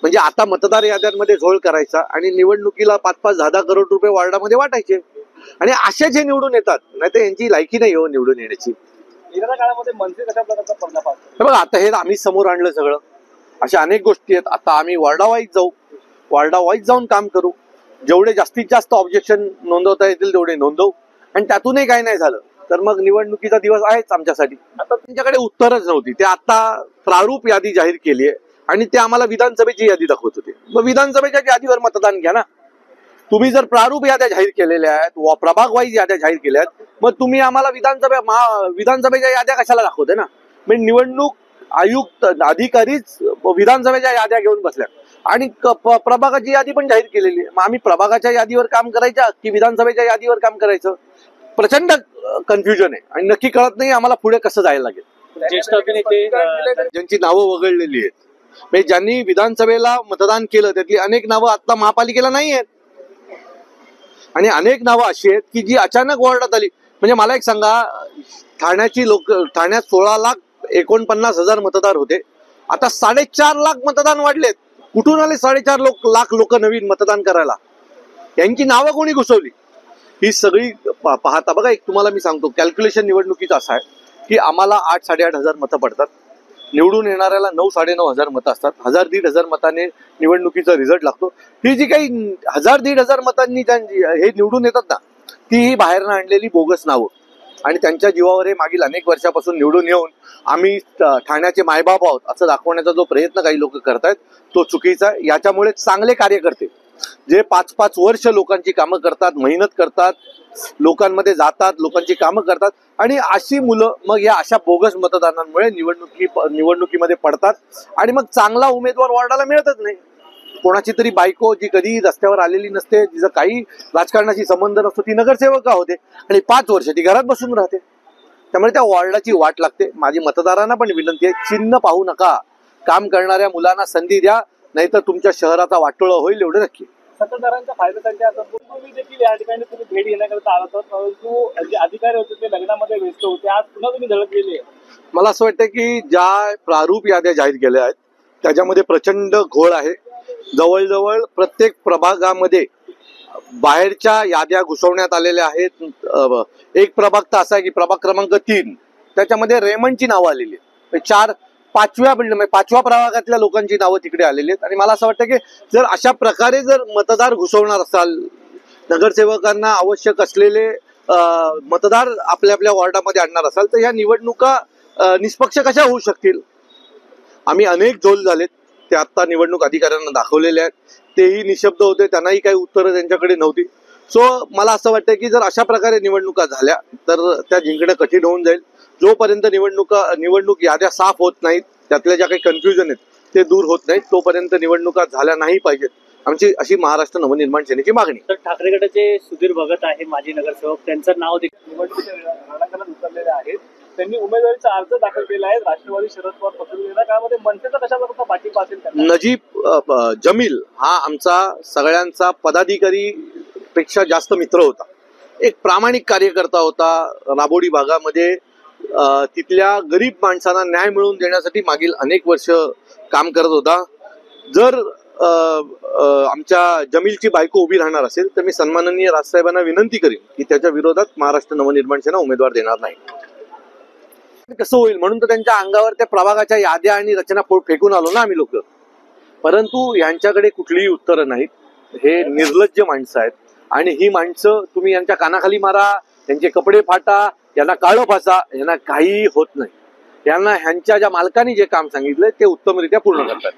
म्हणजे आता मतदार याद्यांमध्ये झोळ करायचा आणि निवडणुकीला 5-5, 10-10 करोड रुपये वॉर्डामध्ये वाटायचे आणि असे जे निवडून येतात, नाही तर यांची लायकी नाही हो निवडून येण्याची. येणाऱ्या काळामध्ये मनसे कशा प्रकारचा पर्दाफाश? हे बघा, आता हे आम्ही समोर आणलं सगळं. अशा अनेक गोष्टी आहेत. आता आम्ही वॉर्डावाईज जाऊ, वॉर्डावाईज जाऊन काम करू. जेवढे जास्तीत जास्त ऑब्जेक्शन नोंदवता येतील तेवढे नोंदवू आणि त्यातूनही काही नाही झालं तर मग निवडणुकीचा दिवस आहेच आमच्यासाठी. आता त्यांच्याकडे उत्तरच नव्हती. ते आता प्रारूप यादी जाहीर केली आहे आणि ते आम्हाला विधानसभेची यादी दाखवत होते. मग विधानसभेच्या यादीवर मतदान घ्या ना. तुम्ही जर प्रारूप याद्या जाहीर केलेल्या आहेत, प्रभाग वाईज याद्या जाहीर केल्या आहेत, मग तुम्ही आम्हाला विधानसभेच्या याद्या कशाला दाखवते ना. म्हणजे निवडणूक आयुक्त अधिकारीच विधानसभेच्या याद्या घेऊन बसल्या आणि प्रभागाची यादी पण जाहीर केलेली आहे. मग आम्ही प्रभागाच्या यादीवर काम करायचं की विधानसभेच्या यादीवर काम करायचं? प्रचंड कन्फ्युजन आहे आणि नक्की कळत नाही आम्हाला पुढे कसं जायला लागेल. ज्येष्ठ अभिनेते ज्यांची नावं वगळलेली आहेत, म्हणजे ज्यांनी विधानसभेला मतदान केलं त्यातली अनेक नावं आता महापालिकेला नाही आहेत आणि अनेक नावं अशी आहेत की जी अचानक वॉर्डात आली. म्हणजे मला एक सांगा, ठाण्यात 16,49,000 मतदार होते, आता 4.5 लाख मतदान वाढलेत. कुठून आले 4.5 लाख लोक नवीन मतदान करायला? यांची नावं कोणी घुसवली? ही सगळी पाहता बघा, एक तुम्हाला मी सांगतो, कॅल्क्युलेशन निवडणुकीचं असं आहे की आम्हाला 8-8,500 मतं पडतात, निवडून येणाऱ्याला 9-9.5 मतं असतात. 1,000-1,500 मताने निवडणुकीचा रिझल्ट लागतो. ही जी काही 1,000-1,500 मतांनी हे निवडून येतात ना, ती ही बाहेरनं आणलेली बोगस नावं आणि त्यांच्या जीवावर हे मागील अनेक वर्षापासून निवडून येऊन आम्ही ठाण्याचे मायबाप आहोत असं दाखवण्याचा जो प्रयत्न काही लोक करतायत तो चुकीचा आहे. याच्यामुळे चांगले कार्यकर्ते जे 5-5 वर्ष लोकांची कामं करतात, मेहनत करतात, लोकांमध्ये जातात, लोकांची कामं करतात आणि अशी मुलं मग या अशा बोगस मतदानांमुळे निवडणुकीमध्ये पडतात आणि मग चांगला उमेदवार वॉर्डाला मिळतच नाही. कोणाची तरी बायको जी कधी रस्त्यावर आलेली नसते, जिचं काही राजकारणाशी संबंध नसतो, ती नगरसेवक होते आणि 5 वर्ष ती घरात बसून राहते. त्यामुळे त्या वॉर्डाची वाट लागते. माझी मतदारांना पण विनंती आहे, चिन्ह पाहू नका, काम करणाऱ्या मुलांना संधी द्या, नाहीतर तुमच्या शहराचा वाटोळा होईल एवढं नक्की. मतदारांच्या फायद्यासाठी आता तुम्ही देखील या ठिकाणी तुम्ही भेट घेण्याकरता आला होता, परंतु जे अधिकारी होते ते लग्नामध्ये व्यस्त होते, आज पुन्हा तुम्ही धडक गेले. मला असं वाटतं की ज्या प्रारूप याद्या जाहीर केल्या आहेत त्याच्यामध्ये प्रचंड घोळ आहे. जवळजवळ प्रत्येक प्रभागामध्ये बाहेरच्या याद्या घुसवण्यात आलेल्या आहेत. एक प्रभाग तर असा आहे की प्रभाग क्रमांक 3 त्याच्यामध्ये रेमंडची नावं आलेली आहेत. 5व्या प्रभागातल्या लोकांची नावं तिकडे आलेली आहेत आणि मला असं वाटतं की जर अशा प्रकारे जर मतदार घुसवणार असाल, नगरसेवकांना आवश्यक असलेले मतदार आपल्या आपल्या वॉर्डामध्ये आणणार असाल तर ह्या निवडणुका निष्पक्ष कशा होऊ शकतील? आम्ही अनेक झोल झालेत, ते आता निवडणूक अधिकाऱ्यांना दाखवलेले आहेत. तेही निशब्द होते, त्यांनाही काही उत्तरं त्यांच्याकडे नव्हती. सो मला असं वाटतं की जर अशा प्रकारे निवडणुका झाल्या तर त्या जिंकणं कठीण होऊन जाईल. जोपर्यंत निवडणूक याद्या साफ होत नाहीत, त्यातल्या ज्या काही कन्फ्युजन आहेत ते दूर होत नाहीत, तोपर्यंत निवडणुका झाल्या नाही पाहिजेत, आमची अशी महाराष्ट्र नवनिर्माण सेनेची मागणी. तर ठाकरे गटाचे सुधीर भगत आहे माजी नगरसेवक, त्यांचं नाव देखील निवडणुकीच्या रणांगणात उतरलेले आहेत. त्यांनी उमेदवारीचा अर्ज दाखल केला आहे. राष्ट्रवादी शरद पवार पक्षाच्या काळामध्ये मनसेचा कशा प्रकारचा पाठिंबा असेल? नजीब जमील हा आमचा सगळ्यांचा पदाधिकारी पेक्षा जास्त मित्र होता, एक प्रामाणिक कार्यकर्ता होता. राबोडी भागामध्ये तिथल्या गरीब माणसांना न्याय मिळवून देण्यासाठी मागील अनेक वर्ष काम करत होता. जर आमच्या जमीलची बायको उभी राहणार असेल तर मी सन्माननीय राजसाहेबांना विनंती करीन की त्याच्या विरोधात महाराष्ट्र नवनिर्माण सेना उमेदवार देणार नाही. कसं होईल म्हणून तर त्यांच्या अंगावर त्या प्रभागाच्या याद्या आणि रचना फेकून आलो ना आम्ही लोक. परंतु यांच्याकडे कुठलीही उत्तरं नाहीत. हे निर्लज्ज माणसं आहेत आणि ही माणसं तुम्ही यांच्या कानाखाली मारा, त्यांचे कपडे फाटा, यांना काळं फासा, यांना काही होत नाही. यांना ह्यांच्या ज्या मालकांनी जे काम सांगितलंय ते उत्तमरित्या पूर्ण करतात.